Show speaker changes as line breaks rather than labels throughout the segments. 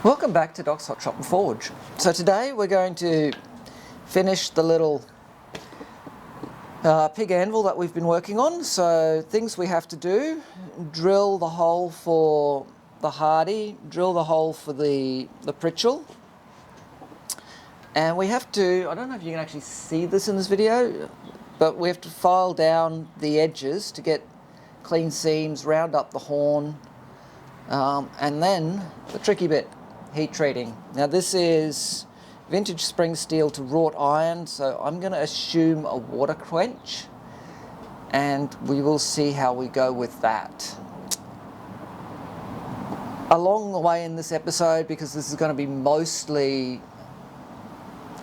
Welcome back to Doc's Hot Shop and Forge. So today we're going to finish the little pig anvil that we've been working on. So things we have to do: drill the hole for the hardy, drill the hole for the pritchel, and we have to, I don't know if you can actually see this in this video, but we have to file down the edges to get clean seams, round up the horn, and then the tricky bit, heat treating. Now this is vintage spring steel to wrought iron, so I'm going to assume a water quench, and we will see how we go with that. Along the way in this episode, because this is going to be mostly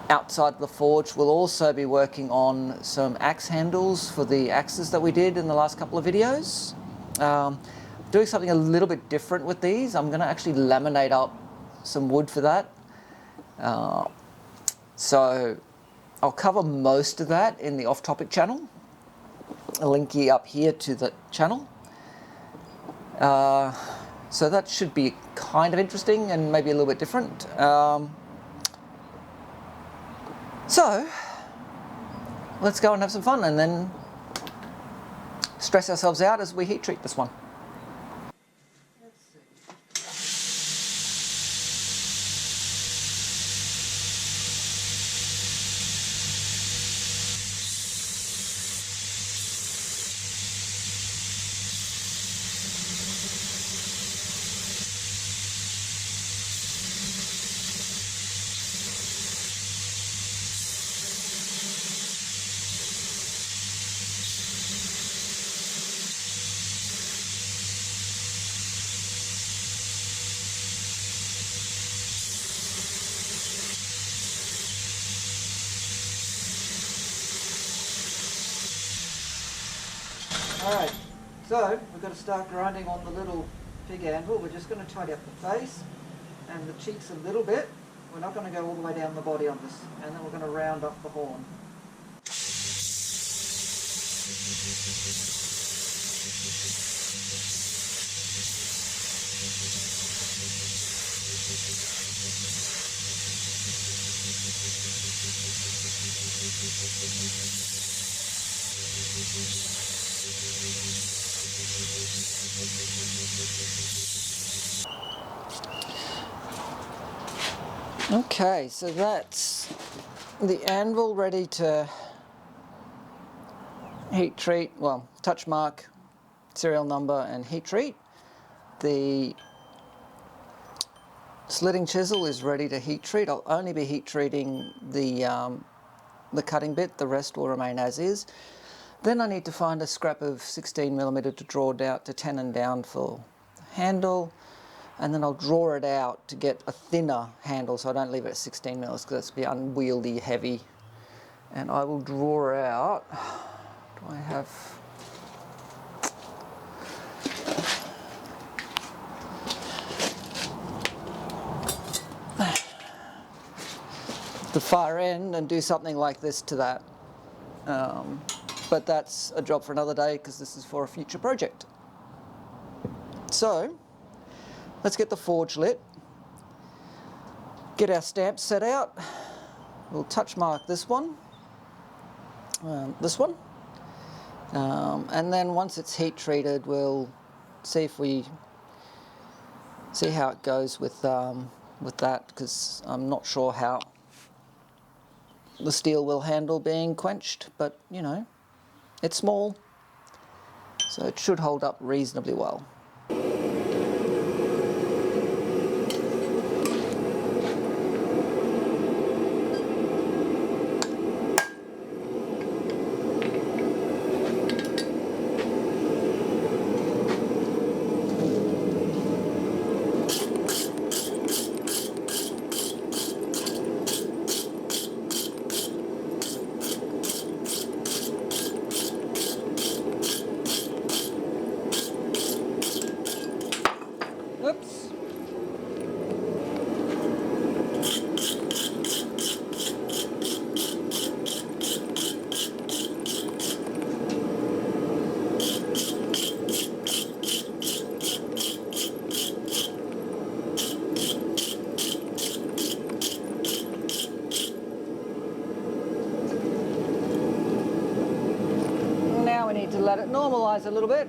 outside the forge, we'll also be working on some axe handles for the axes that we did in the last couple of videos. Doing something a little bit different with these. I'm going to actually laminate up some wood for that. So I'll cover most of that in the off-topic channel. I'll link you up here to the channel. So that should be kind of interesting and maybe a little bit different. So let's go and have some fun and then stress ourselves out as we heat treat this one. Alright, so we've got to start grinding on the little pig anvil. We're just going to tidy up the face and the cheeks a little bit. We're not going to go all the way down the body on this, and then we're going to round up the horn. Okay, so that's the anvil ready to heat treat, well, touch mark, serial number and heat treat. The slitting chisel is ready to heat treat. I'll only be heat treating the cutting bit, the rest will remain as is. Then I need to find a scrap of 16mm to draw down to tenon down for the handle. And then I'll draw it out to get a thinner handle, so I don't leave it at 16mm because that's be unwieldy heavy. And I will draw out, do I have, the far end and do something like this to that. But that's a job for another day because this is for a future project. So let's get the forge lit, get our stamps set out. We'll touch mark this one, and then once it's heat treated, we'll see how it goes with that, because I'm not sure how the steel will handle being quenched, but you know, it's small, so it should hold up reasonably well. let it normalise a little bit.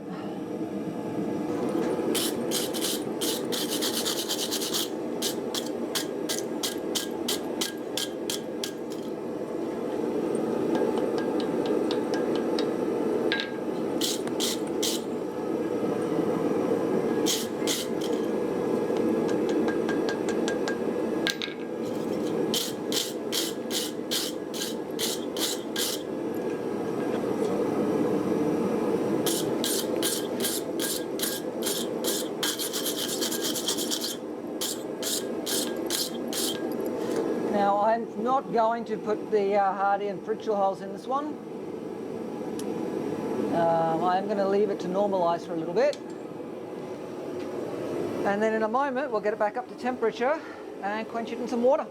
Now I'm not going to put the Hardy and Pritchell holes in this one. I'm going to leave it to normalise for a little bit. And then in a moment we'll get it back up to temperature and quench it in some water.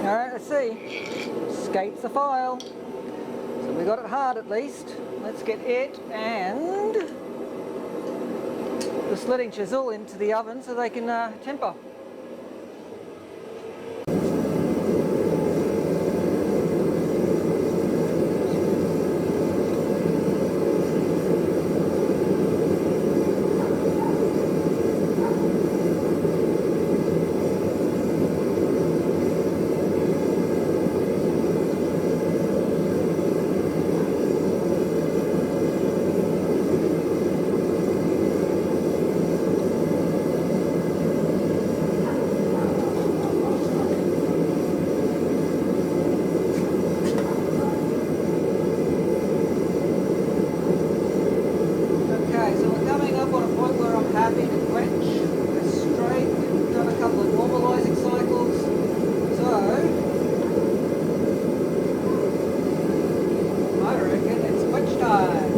Alright, let's see. Escapes the file. So we got it hard at least. Let's get it and the slitting chisel into the oven so they can temper. Happy to quench, it's straight, we've done a couple of normalising cycles, so I reckon it's quench time.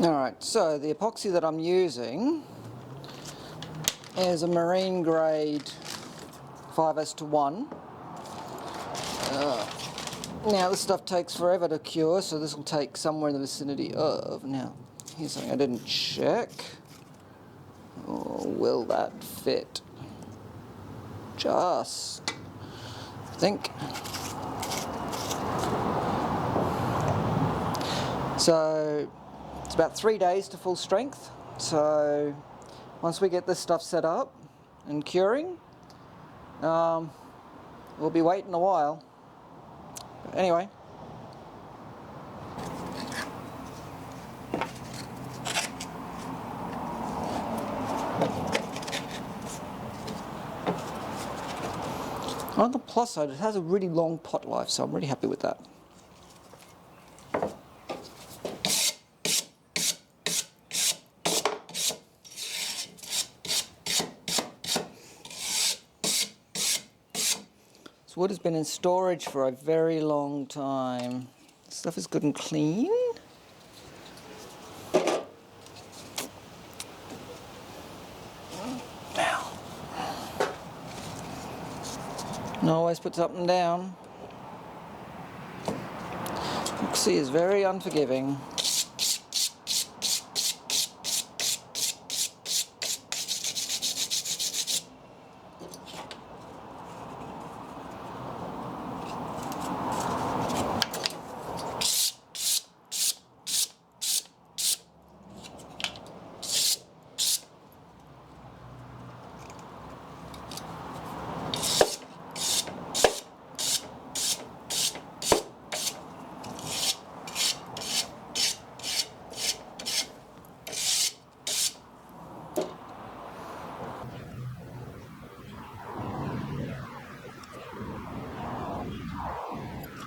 Alright, so the epoxy that I'm using is a marine grade 5s/1. Now this stuff takes forever to cure, so this will take somewhere in the vicinity of, now here's something I didn't check. Oh, will that fit? Just, I think. So it's about 3 days to full strength, so once we get this stuff set up and curing, we'll be waiting a while. But anyway. On the plus side, it has a really long pot life, so I'm really happy with that. This wood has been in storage for a very long time. This stuff is good and clean. Now, and always puts up and down. Epoxy is very unforgiving.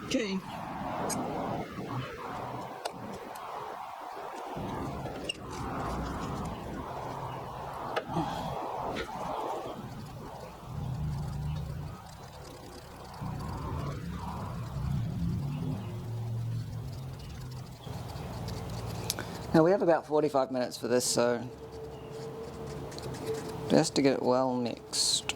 Okay. Now we have about 45 minutes for this, so just to get it well mixed.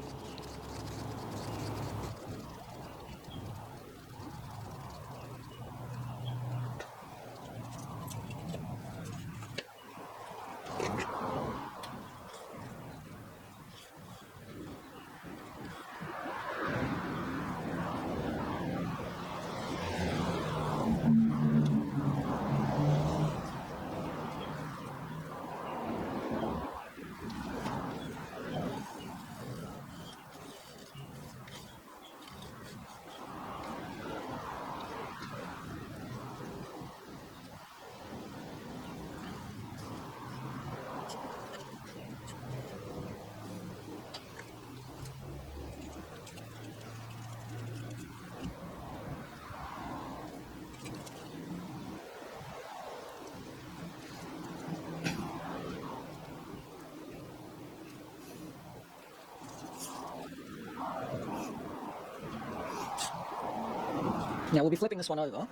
Now we'll be flipping this one over.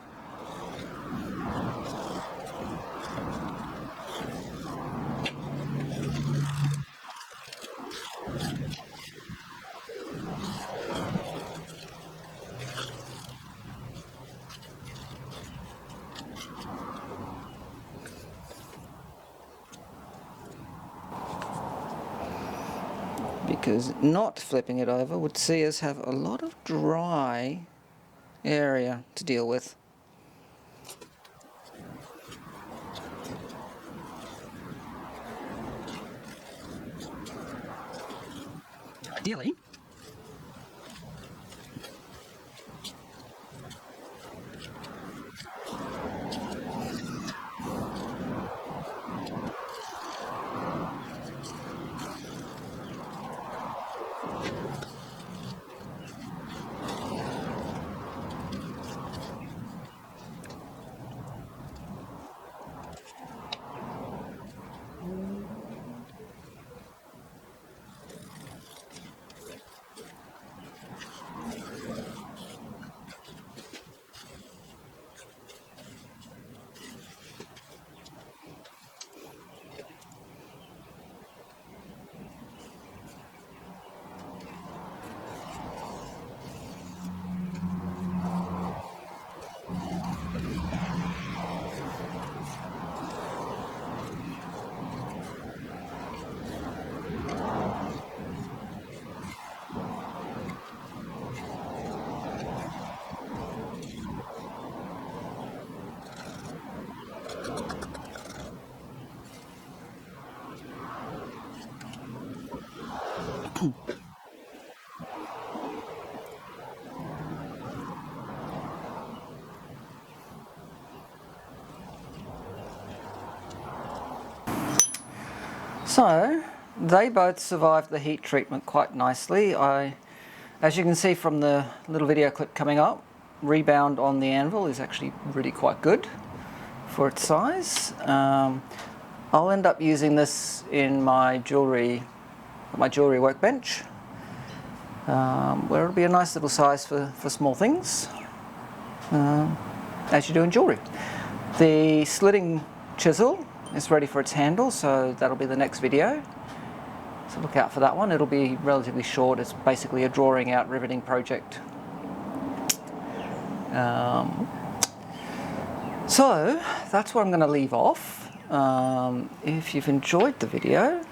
Because not flipping it over would see us have a lot of dry area to deal with. Ideally, so they both survived the heat treatment quite nicely. As you can see from the little video clip coming up, rebound on the anvil is actually really quite good for its size. I'll end up using this in my jewellery workbench, where it'll be a nice little size for small things, as you do in jewellery. The slitting chisel is ready for its handle, so that'll be the next video. So look out for that one. It'll be relatively short. It's basically a drawing out riveting project. So that's where I'm going to leave off. If you've enjoyed the video,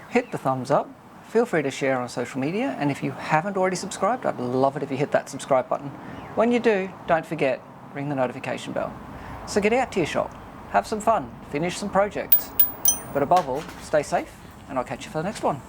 hit the thumbs up. Feel free to share on social media, and if you haven't already subscribed, I'd love it if you hit that subscribe button. When you do, don't forget, ring the notification bell. So get out to your shop, have some fun, finish some projects, but above all, stay safe, and I'll catch you for the next one.